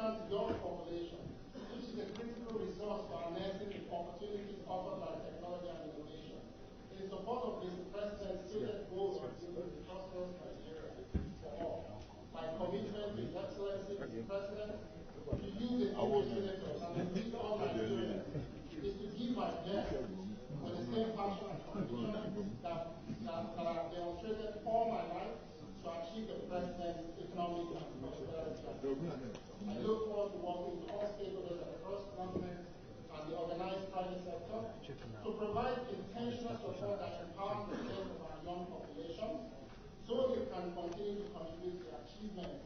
Nigerians' young population, which is a critical resource for harnessing the opportunities offered by technology and innovation. In support of this, the President's stated goal of building a prosperous Nigeria for all. My commitment to His Excellency, Mr. President, to you, the distinguished senators, and indeed all Nigerians, is to give my best with the same passion and conviction that I've demonstrated all my life to achieve the President's economic and prosperity agenda. I look forward to working with all stakeholders across government and the organized private sector to provide intentional support that empowers the strength of our young population so they can continue to contribute to the achievement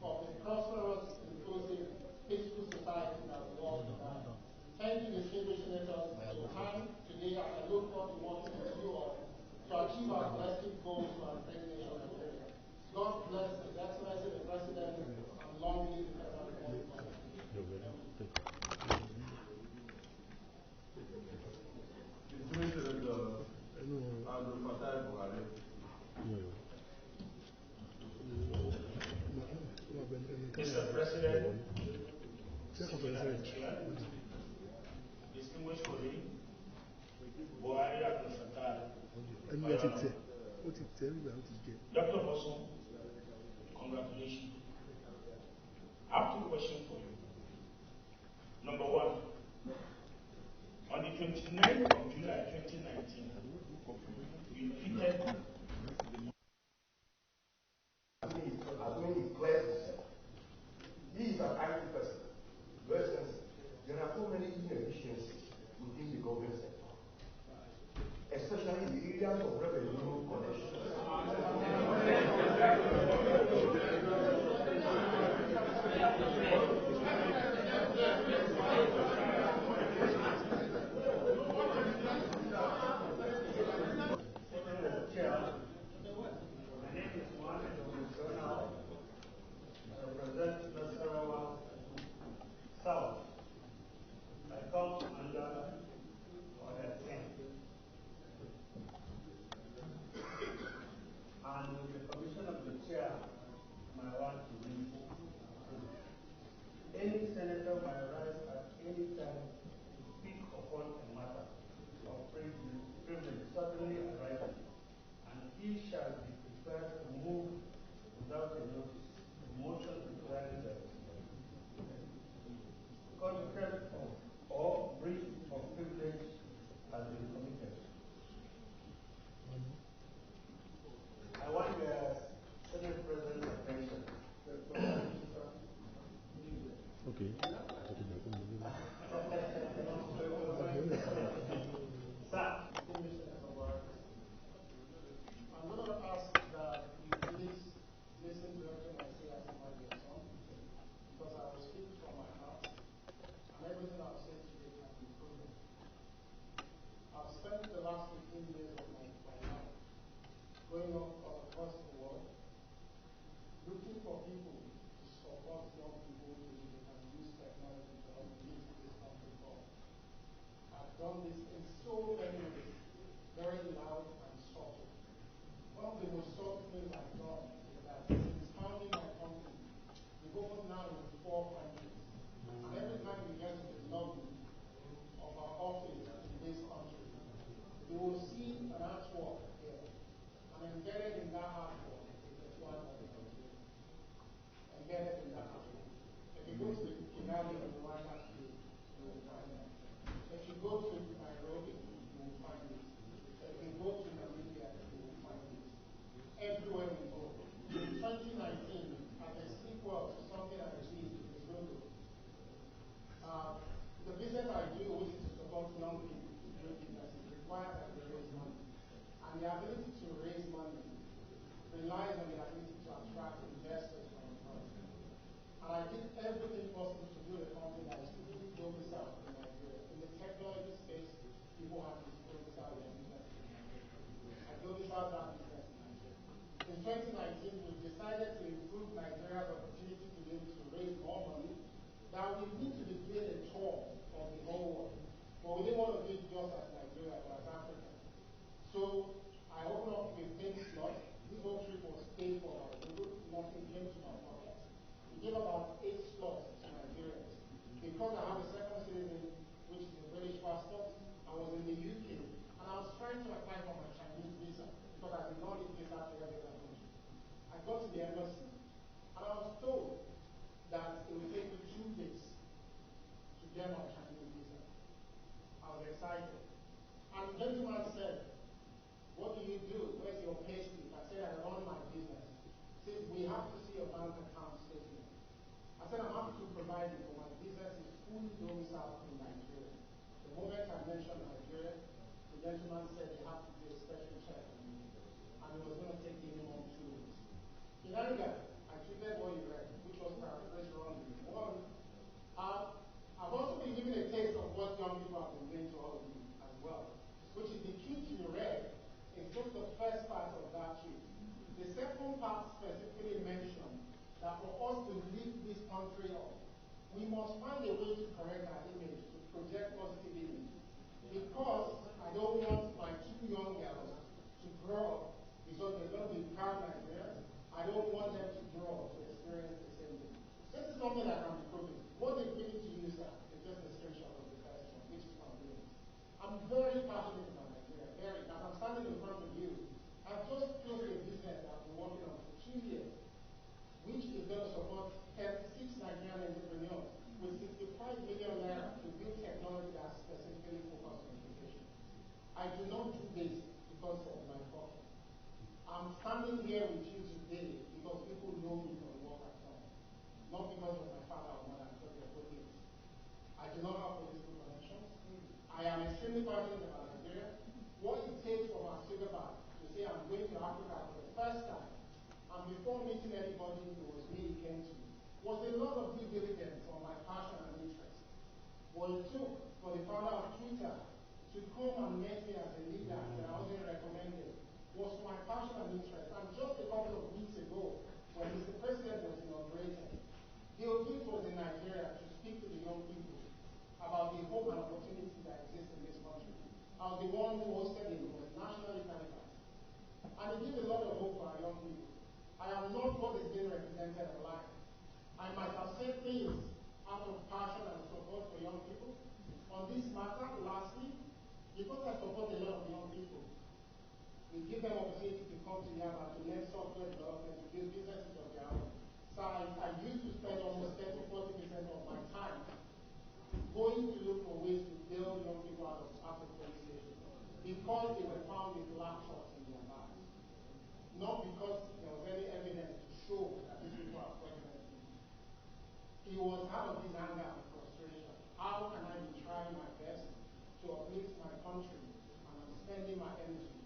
of a prosperous, inclusive, peaceful society that we all desire. Thank you, distinguished senators, for your time today, and I look forward to working with you all to achieve our collective goals for our great nation Nigeria. God bless His Excellency the President, and long live the Federal Republic of Nigeria. Mr. President, distinguished colleague, Buhari Dr. Bosun, congratulations. I have two questions for you. Number one, on the 29th of July 2019, you defeated he is an active person. For instance, there are so many inefficiencies within the government sector, especially in the areas of revenue collection. Any senator may rise at any time to speak upon a matter of privilege suddenly arising, and he shall be prepared to move without a notice the motion declaring that content of or breach of privilege has been committed. I want the Senate President's attention. Okay. Sir, I'm going to ask that you please listen to everything I say as my dear son, because I will speak from my heart, and everything I'll say today can be proven. I've spent the last 15 years of my life going up across the world, looking for people to support young people so they can use technology to help lead this country forward. I've done this in so many ways, very loud and subtle. One of the most subtle things I've done is that since founding my company, we've opened now in 4 countries. And every time we get to the lobby of our office in this country, you will see an artwork there. And embedded in that artwork is the flag of Nigeria. Embedded in that artwork. If you go to the Tijani of the Rwanda today, you will find it. If you go to Nairobi, you will find it. If you go to Namibia, you will find it. Everywhere we go. In 2019, as a sequel to something I did with the logo, the business I do, which is to support young people to do businesses, requires that we raise money. And the ability to raise money relies on the ability to attract investors from abroad. And I did everything possible to do a company that is fully domiciled in Nigeria. In the technology space, people have to domicile their business in Nigeria. I domiciled that business in Nigeria. In 2019, we decided to improve Nigeria's opportunity to be able to raise more money, that we need to be doing a tour of the whole world. But we didn't want to do it just as Nigeria, but as Africa. So I opened up a pink slot. This whole trip was paid for by Google. Nothing came to my pocket. We gave about 8 slots to Nigeria. excited. And the gentleman said, what do you do? Where's your pay slip? I said, I run my business. He said, we have to see your bank account statement. I said, I'm happy to provide you, but my business is fully domiciled in Nigeria. The moment I mentioned Nigeria, the gentleman said, you have to do a special check on me. And it was going to take minimum 2 weeks. In anger, I treated what you read, which was paraphrased wrongly. One, I've also been given a taste of what young people have been doing to all of you as well, which is the tweet you read is just the first part of that tweet. The second part specifically mentioned that for us to lift this country up, we must find a way to correct our image, to project positive image. Because I don't want my 2 young girls to grow up because they're going to be proud Nigerians. I don't want them to grow up to experience the same thing. This is something that can be proven. What they've given to you, sir, is just a screenshot of the first one, which is my feelings. I'm very passionate about Nigeria, very. As I'm standing in front of you, I've just closed a business that I've been working on for 2 years, which is going to support 36 Nigerian entrepreneurs with 65 million naira to build technology that's specifically focused on education. I do not do this because of my pocket. I'm standing here with you today because people know me from work at home, not because of my father or mother, because they're good kids. I do not have political connections. I am extremely passionate about Nigeria. What it takes for my sugar bag to say I'm going to Africa for the first time, and before meeting anybody who was me came to, was a lot of due diligence on my passion and interest. What it took for the founder of Twitter to come and meet me as a leader that I wasn't recommended was my passion and interest. And just a couple of weeks ago, when Mr. President was inaugurated, the object was in Nigeria to speak to the young people about the hope and opportunity that exists in this country. I was the one who hosted it, was nationally televised. And it gives a lot of hope for our young people. I am not what is being represented online. I might have said things out of passion and support for young people. On this matter, lastly, because I support a lot of young people, we give them opportunity to come to Yaba to learn software development, to build businesses of their own. So I used to spend almost 30-40% of my time going to look for ways to build young people out of police stations because they were found with laptops in their bags. Not because there was any evidence to show that these people are fraudulent. It was out of his anger and frustration. How can I be trying my best to uplift my country and I'm spending my energy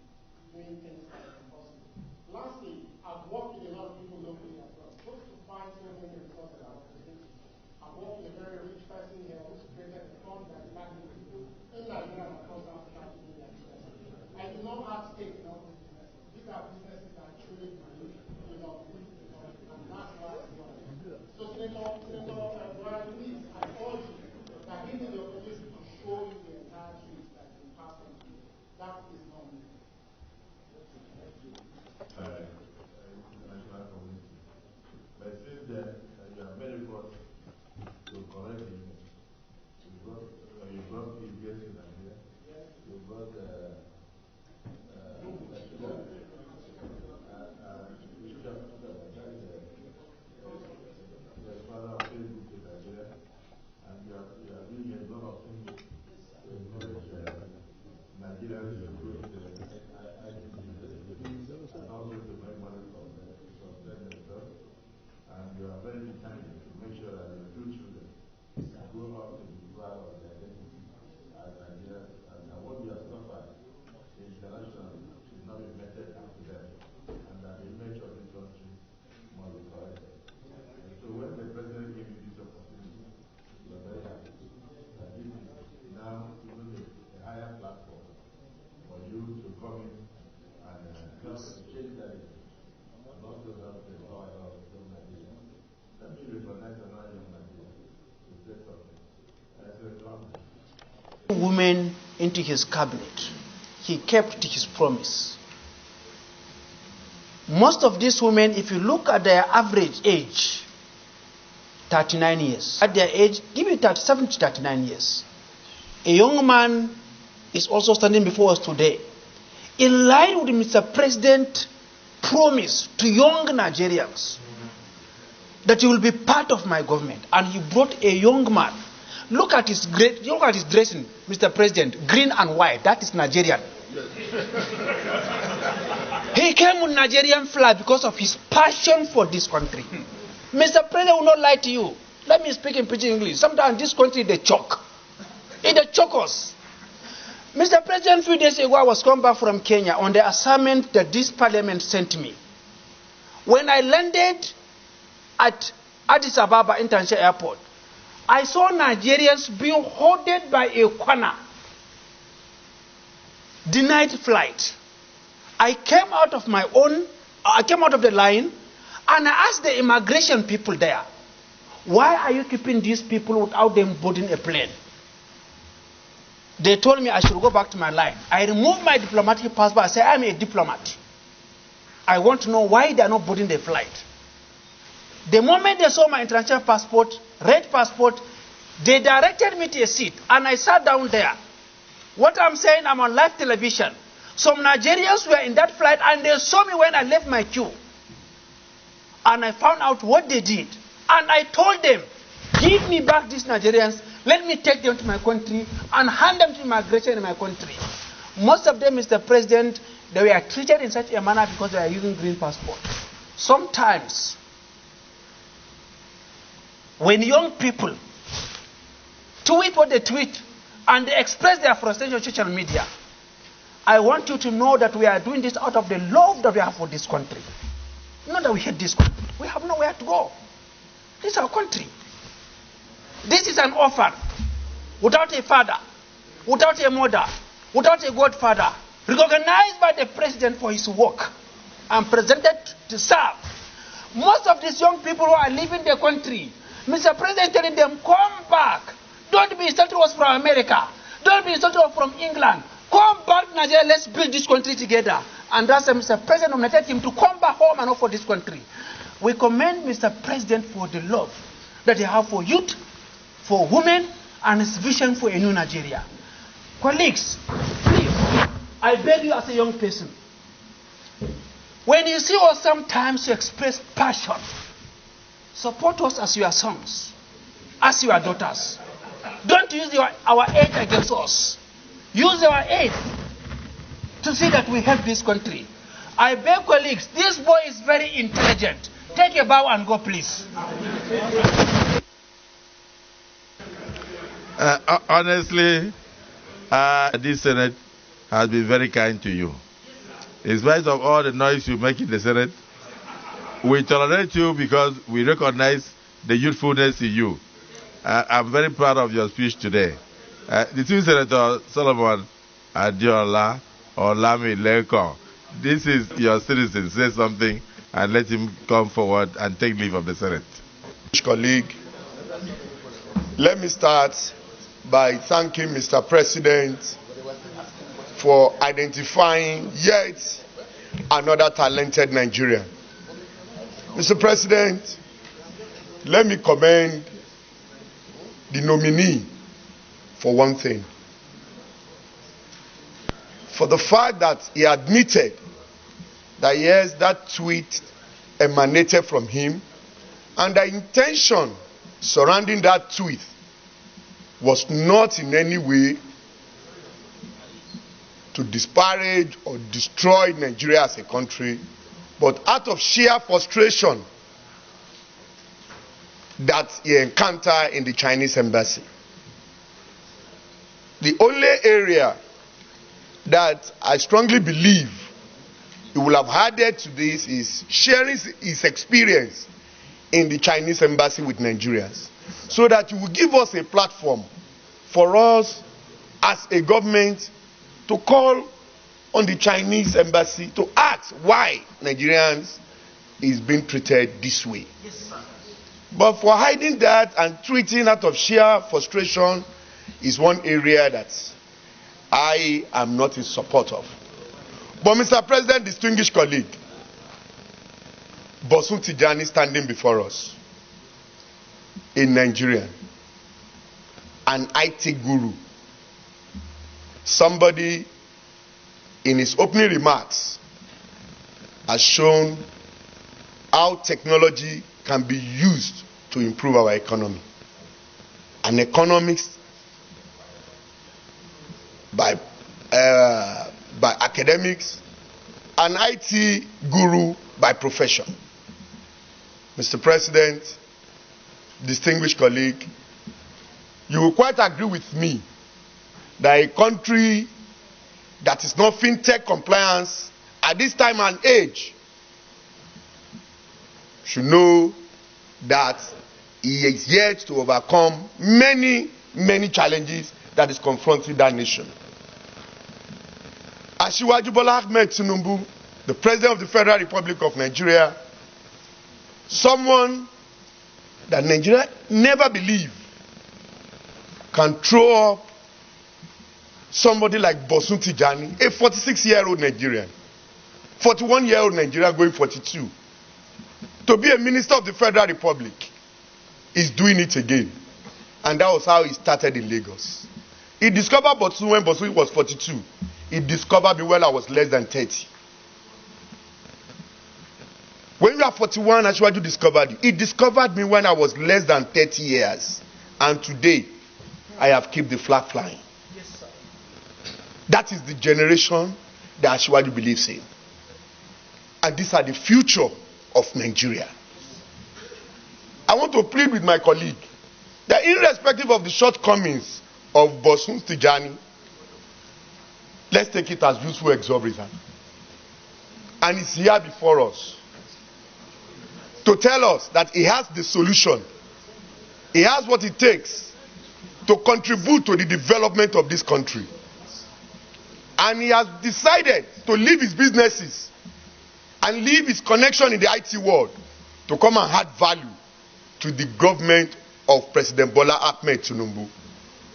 doing things that are impossible? Lastly, I've worked with a lot of people locally as well, just to find so many resources that are opportunities. I've worked with a very rich person here who's created a fund that is backing people in Nigeria and across Africa to do their businesses. I do not have stake in all these businesses. These are businesses that truly believe in our people, and that's why I'm doing. So, Senator Brian, please, I urge you that give me the opportunity to show you the entire tweet that's been passed on to you. That is not me. National community. But since then, you are very good to correct it. You brought EBS in Nigeria. You brought the father of Facebook in Nigeria, and you are doing a lot of things to encourage Nigerians to go to the and also to make money from sustain themselves. And you are very determined to make sure that your 2 children grow up to be proud of their identity as Nigerians. And what we have suffered internationally should not be meted to them, and that the image of this country must be corrected. And so when the president gave you this opportunity, we are very happy that this is now even a higher platform for you to come in and help change that image, and also help the power of Nigeria. Let me recognize another young Nigerian to say something. Women into his cabinet. He kept his promise. Most of these women, if you look at their average age, 39 years. At their age, give it 37 to 39 years. A young man is also standing before us today. In line with Mr. President's promise to young Nigerians that he will be part of my government. And he brought a young man Look at his dressing, Mr. President, green and white. That is Nigerian. He came with Nigerian flag because of his passion for this country. Mr. President will not lie to you. Let me speak in pidgin English. Sometimes this country, they choke. They choke us. Mr. President, a few days ago, I was come back from Kenya on the assignment that this parliament sent me. When I landed at Addis Ababa International Airport, I saw Nigerians being hoarded by a corner. Denied flight. I came out of the line, and I asked the immigration people there, why are you keeping these people without them boarding a plane? They told me I should go back to my line. I removed my diplomatic passport. I said, I'm a diplomat. I want to know why they are not boarding the flight. The moment they saw my international passport, red passport, they directed me to a seat, and I sat down there. What I'm saying, I'm on live television. Some Nigerians were in that flight, and they saw me when I left my queue. And I found out what they did. And I told them, give me back these Nigerians, let me take them to my country and hand them to immigration in my country. Most of them, Mr. President, they were treated in such a manner because they are using green passport. Sometimes, when young people tweet what they tweet and they express their frustration on social media, I want you to know that we are doing this out of the love that we have for this country. Not that we hate this country. We have nowhere to go. This is our country. This is an orphan, without a father, without a mother, without a godfather, recognized by the president for his work and presented to serve. Most of these young people who are leaving the country, Mr. President telling them, come back. Don't be insulted to us from America. Don't be insulted to us from England. Come back, Nigeria. Let's build this country together. And that's why Mr. President nominated him to come back home and offer this country. We commend Mr. President for the love that he has for youth, for women, and his vision for a new Nigeria. Colleagues, please, I beg you as a young person, when you see us sometimes you express passion, support us as your sons, as your daughters. Don't use our aid against us. Use our aid to see that we help this country. I beg colleagues, this boy is very intelligent. Take a bow and go, please. Honestly, this Senate has been very kind to you. In spite of all the noise you make in the Senate, we tolerate you because we recognize the youthfulness in you. I'm very proud of your speech today. The two Senator Solomon Adiola or Lami Leko, this is your citizen. Say something and let him come forward and take leave of the Senate. Colleague, let me start by thanking Mr. President for identifying yet another talented Nigerian. Mr. President, let me commend the nominee for one thing. For the fact that he admitted that yes, that tweet emanated from him, and the intention surrounding that tweet was not in any way to disparage or destroy Nigeria as a country, but out of sheer frustration that he encountered in the Chinese embassy. The only area that I strongly believe he will have added to this is sharing his experience in the Chinese embassy with Nigerians, so that it will give us a platform for us as a government to call on the Chinese embassy to ask why Nigerians is being treated this way. Yes, sir. But for hiding that and tweeting out of sheer frustration is one area that I am not in support of. But Mr. President, distinguished colleague, Bosun Tijani standing before us, a Nigerian, an IT guru, somebody in his opening remarks has shown how technology can be used to improve our economy. an economist by academics, an IT guru by profession. Mr. President, distinguished colleague, you will quite agree with me that a country that is not fintech compliance at this time and age should know that he is yet to overcome many, many challenges that is confronting that nation. Asiwaju Bola Ahmed Tinubu, the President of the Federal Republic of Nigeria, someone that Nigeria never believed can throw up somebody like Bosun Tijani, a 46-year-old Nigerian, 41-year-old Nigerian going 42, to be a minister of the Federal Republic, is doing it again. And that was how he started in Lagos. He discovered Bosun when Bosun was 42. He discovered me when I was less than 30. When you are 41, Asiwaju discovered you. He discovered me when I was less than 30 years. And today, I have kept the flag flying. Yes, sir. That is the generation that Asiwaju believes in. And these are the future of Nigeria. I want to plead with my colleague that irrespective of the shortcomings of Bosun Tijani, let's take it as useful exorbitant. And it's here before us to tell us that he has the solution. He has what it takes to contribute to the development of this country. And he has decided to leave his businesses and leave his connection in the IT world to come and add value to the government of President Bola Ahmed Tinubu.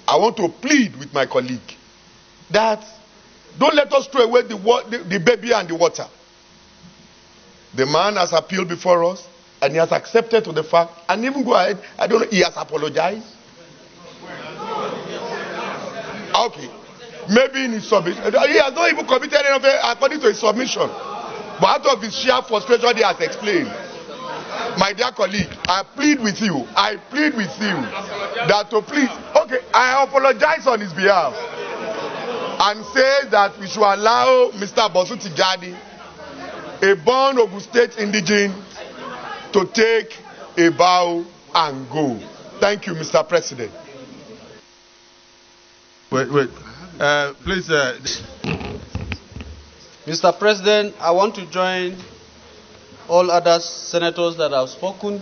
I want to plead with my colleague that don't let us throw away the baby and the water. The man has appealed before us, and he has accepted to the fact, and even go ahead, I don't know, he has apologized. Okay. Maybe in his submission. He has not even committed anything according to his submission. But out of his sheer frustration, he has explained. My dear colleague, I plead with you that to please, okay, I apologize on his behalf and say that we should allow Mr. Bosun Tijani, a born Ogun State indigene, to take a bow and go. Thank you, Mr. President. Wait. Please. Mr. President, I want to join all other senators that have spoken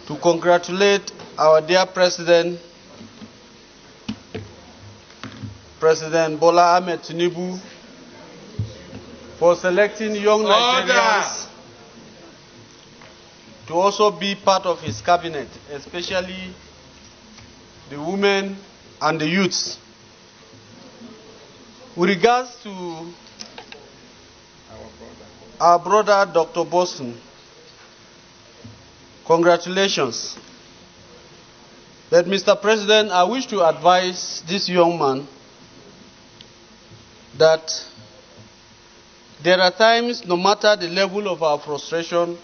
to congratulate our dear President, President Bola Ahmed Tinubu, for selecting young Nigerians to also be part of his cabinet, especially the women and the youths. With regards to our brother Dr. Bosun, congratulations. But Mr. President, I wish to advise this young man that there are times, no matter the level of our frustration,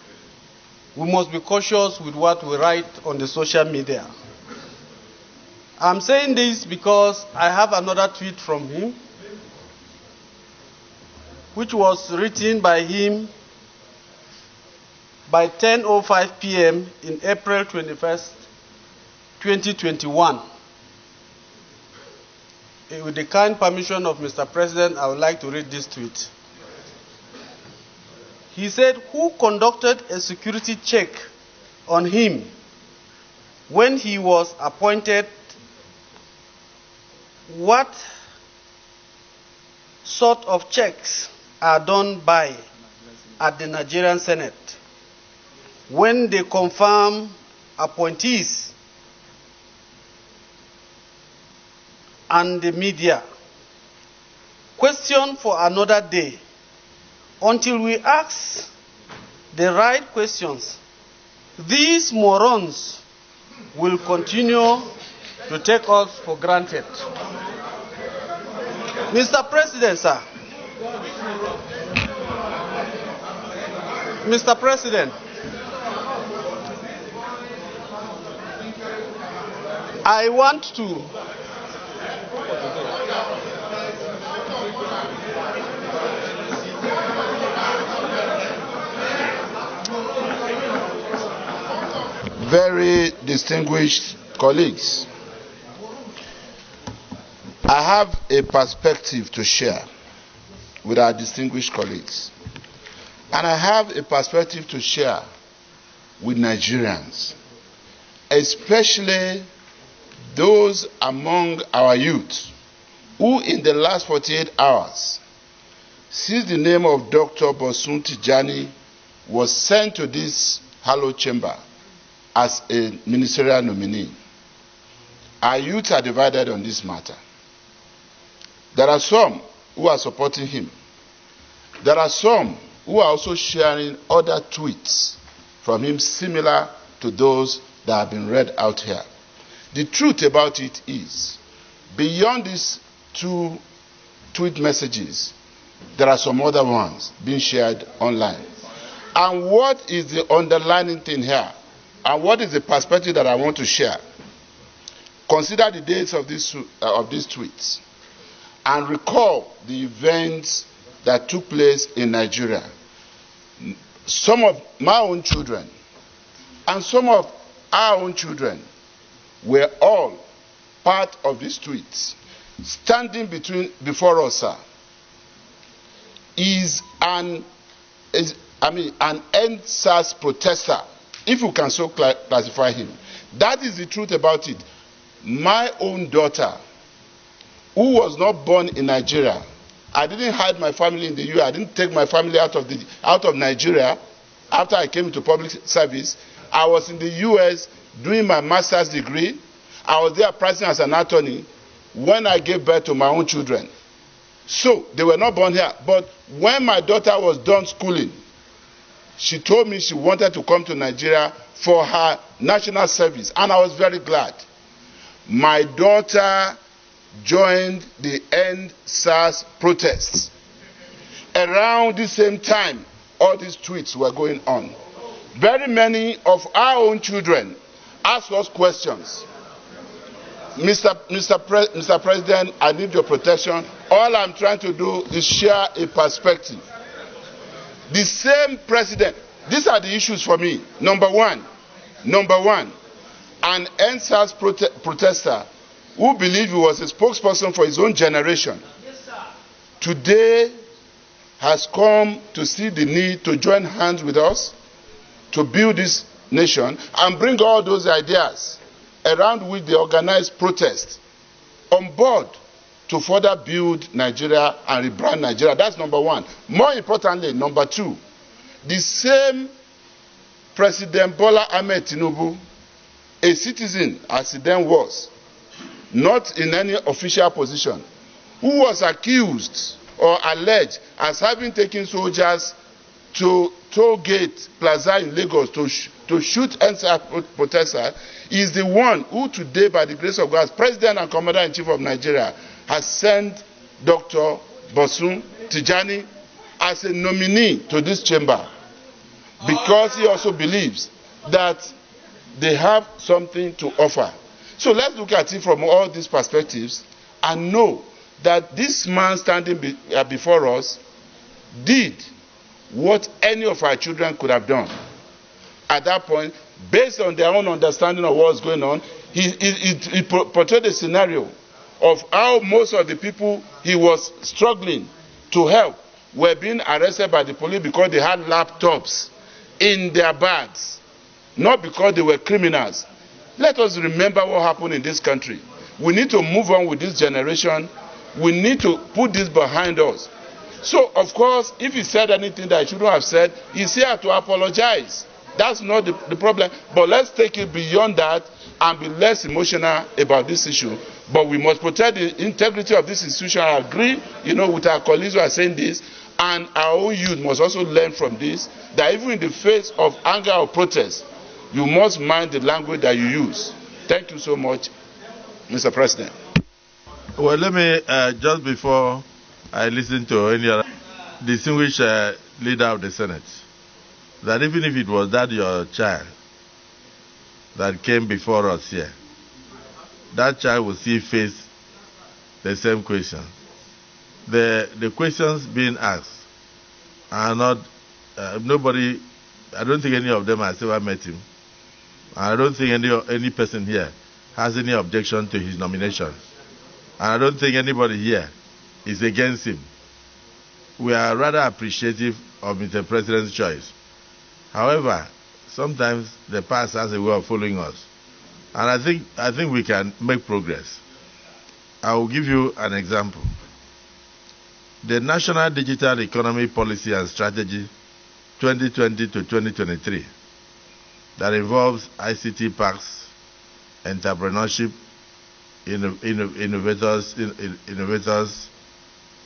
we must be cautious with what we write on the social media. I'm saying this because I have another tweet from him, which was written by him by 10:05 p.m. in April 21st, 2021. With the kind permission of Mr. President, I would like to read this tweet. He said, "Who conducted a security check on him when he was appointed? What sort of checks are done by at the Nigerian Senate when they confirm appointees and the media? Question for another day. Until we ask the right questions, these morons will continue to take us for granted." Mr. President, sir. Mr. President. I want to. Very distinguished colleagues, I have a perspective to share with our distinguished colleagues. And I have a perspective to share with Nigerians, especially those among our youth who in the last 48 hours, since the name of Dr. Bosun Tijani was sent to this hallowed chamber as a ministerial nominee. Our youth are divided on this matter. There are some who are supporting him. There are some who are also sharing other tweets from him similar to those that have been read out here. The truth about it is, beyond these two tweet messages, there are some other ones being shared online. And what is the underlying thing here? And what is the perspective that I want to share? Consider the dates of these tweets and recall the events that took place in Nigeria. Some of my own children and some of our own children were all part of these tweets. Standing before us, sir, is an NSAS protester, if you can so classify him. That is the truth about it. My own daughter, who was not born in Nigeria, I didn't hide my family in the US. I didn't take my family out of Nigeria after I came into public service. I was in the US doing my master's degree. I was there practicing as an attorney when I gave birth to my own children. So they were not born here. But when my daughter was done schooling, she told me she wanted to come to Nigeria for her national service, and I was very glad. My daughter joined the End SARS protests. Around the same time, all these tweets were going on. Very many of our own children asked us questions. Mr. President, I need your protection. All I'm trying to do is share a perspective. The same president, these are the issues for me. Number one, an NSAS protester who believed he was a spokesperson for his own generation, today has come to see the need to join hands with us to build this nation and bring all those ideas around which they organize protest on board to further build Nigeria and rebrand Nigeria. That's number one. More importantly, number two, the same President Bola Ahmed Tinubu, a citizen as he then was, not in any official position, who was accused or alleged as having taken soldiers to toll gate plaza in Lagos to shoot NSA protesters, is the one who today, by the grace of God, as President and Commander-in-Chief of Nigeria, has sent Dr. Bosun Tijani as a nominee to this chamber, because he also believes that they have something to offer. So let's look at it from all these perspectives and know that this man standing before us did what any of our children could have done. At that point, based on their own understanding of what's going on, he portrayed a scenario of how most of the people he was struggling to help were being arrested by the police because they had laptops in their bags, not because they were criminals. Let us remember what happened in this country. We need to move on with this generation. We need to put this behind us. So, of course, if he said anything that he shouldn't have said, he's here to apologize. That's not the problem. But let's take it beyond that and be less emotional about this issue. But we must protect the integrity of this institution. I agree, with our colleagues who are saying this. And our own youth must also learn from this, that even in the face of anger or protest, you must mind the language that you use. Thank you so much, Mr. President. Well, let me, just before I listen to any other distinguished leader of the Senate, that even if it was that your child that came before us here, that child will still face the same question. The questions being asked are not, nobody, I don't think any of them has ever met him. I don't think any person here has any objection to his nomination. And I don't think anybody here is against him. We are rather appreciative of Mr. President's choice. However, sometimes the past has a way of following us. And I think we can make progress. I will give you an example. The National Digital Economy Policy and Strategy 2020 to 2023 that involves ICT parks, entrepreneurship, innovators,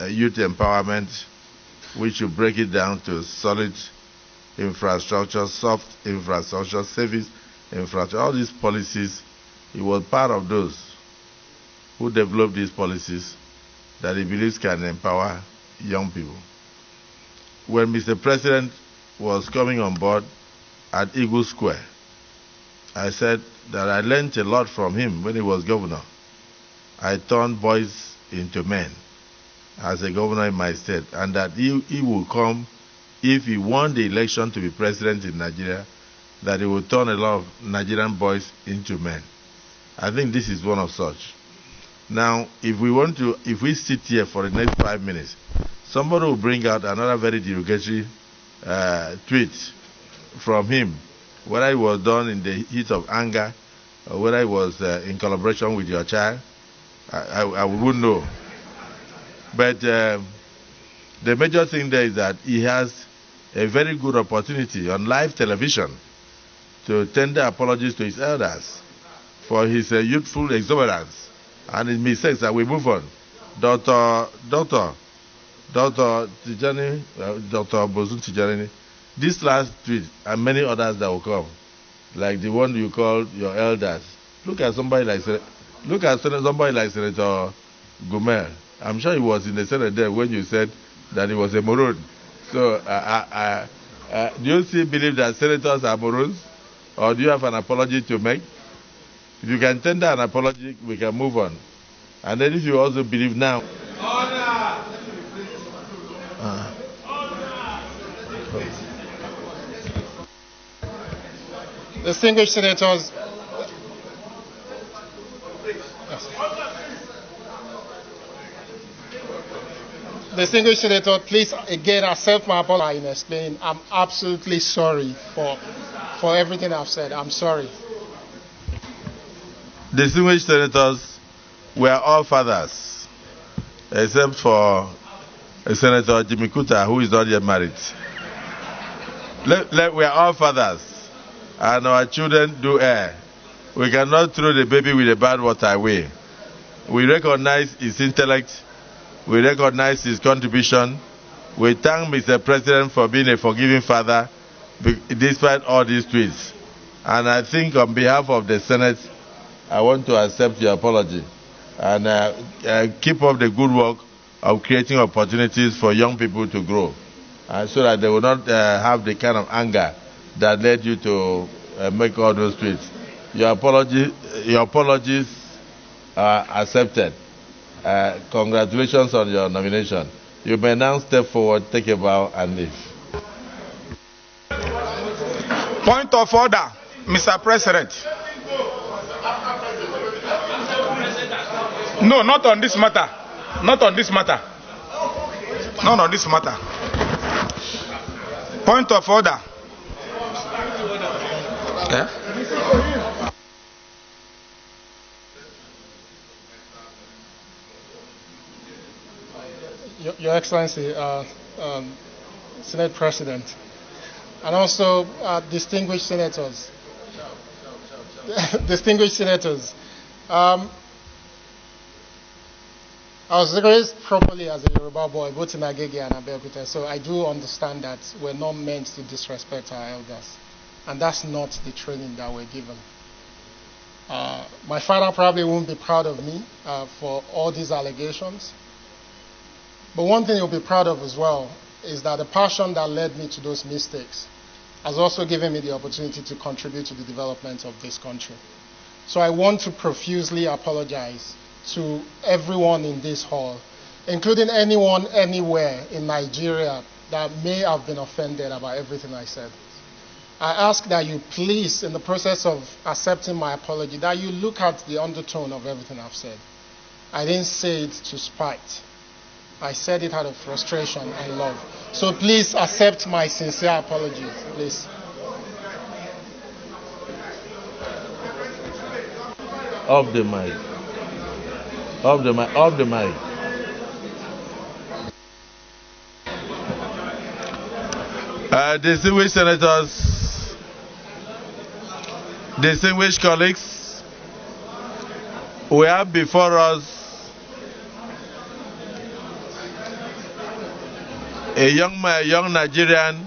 youth empowerment, which will break it down to solid infrastructure, soft infrastructure, service infrastructure. All these policies, he was part of those who developed these policies that he believes can empower young people. When Mr. President was coming on board at Eagle Square, I said that I learned a lot from him when he was governor. I turned boys into men as a governor in my state, and that he will come, if he won the election to be president in Nigeria, that he will turn a lot of Nigerian boys into men. I think this is one of such. Now, if we sit here for the next 5 minutes, somebody will bring out another very derogatory tweet from him, whether it was done in the heat of anger, or whether it was in collaboration with your child, I wouldn't know. But the major thing there is that he has a very good opportunity on live television to tender apologies to his elders for his youthful exuberance and his mistakes, that we move on. Dr. Tijani, Dr. Bosun Tijani, this last tweet and many others that will come, like the one you called your elders. Look at somebody like Senator Gumel. I'm sure he was in the Senate there when you said that he was a maroon. So, do you still believe that senators are maroons, or do you have an apology to make? If you can tender an apology, we can move on. And then if you also believe now. Distinguished senators. Yes. Distinguished senator, please again accept my apology in explaining. I'm absolutely sorry for everything I've said. I'm sorry. Distinguished senators, we are all fathers, except for Senator Jimmy Kuta, who is not yet married. We are all fathers, and our children do err. We cannot throw the baby with the bad water away. We recognize his intellect. We recognize his contribution. We thank Mr. President for being a forgiving father despite all these tweets. And I think on behalf of the Senate, I want to accept your apology and keep up the good work of creating opportunities for young people to grow, so that they will not have the kind of anger that led you to make all those tweets. Your apologies are accepted. Congratulations on your nomination. You may now step forward, take a bow, and leave. Point of order, Mr. President. No, not on this matter. Not on this matter. Not on this matter. Point of order. Yeah? Your Excellency, Senate President, and also distinguished senators. Distinguished senators. I was raised properly as a Yoruba boy, both in Agege and Abeokuta, so I do understand that we're not meant to disrespect our elders, and that's not the training that we're given. My father probably won't be proud of me for all these allegations, but one thing he'll be proud of as well is that the passion that led me to those mistakes has also given me the opportunity to contribute to the development of this country. So I want to profusely apologize to everyone in this hall, including anyone anywhere in Nigeria that may have been offended about everything I said. I ask that you please, in the process of accepting my apology, that you look at the undertone of everything I've said. I didn't say it to spite. I said it out of frustration and love. So please accept my sincere apologies, please. Off the mic. Off the mic. Off the mic. Distinguished senators, distinguished colleagues, we have before us a young Nigerian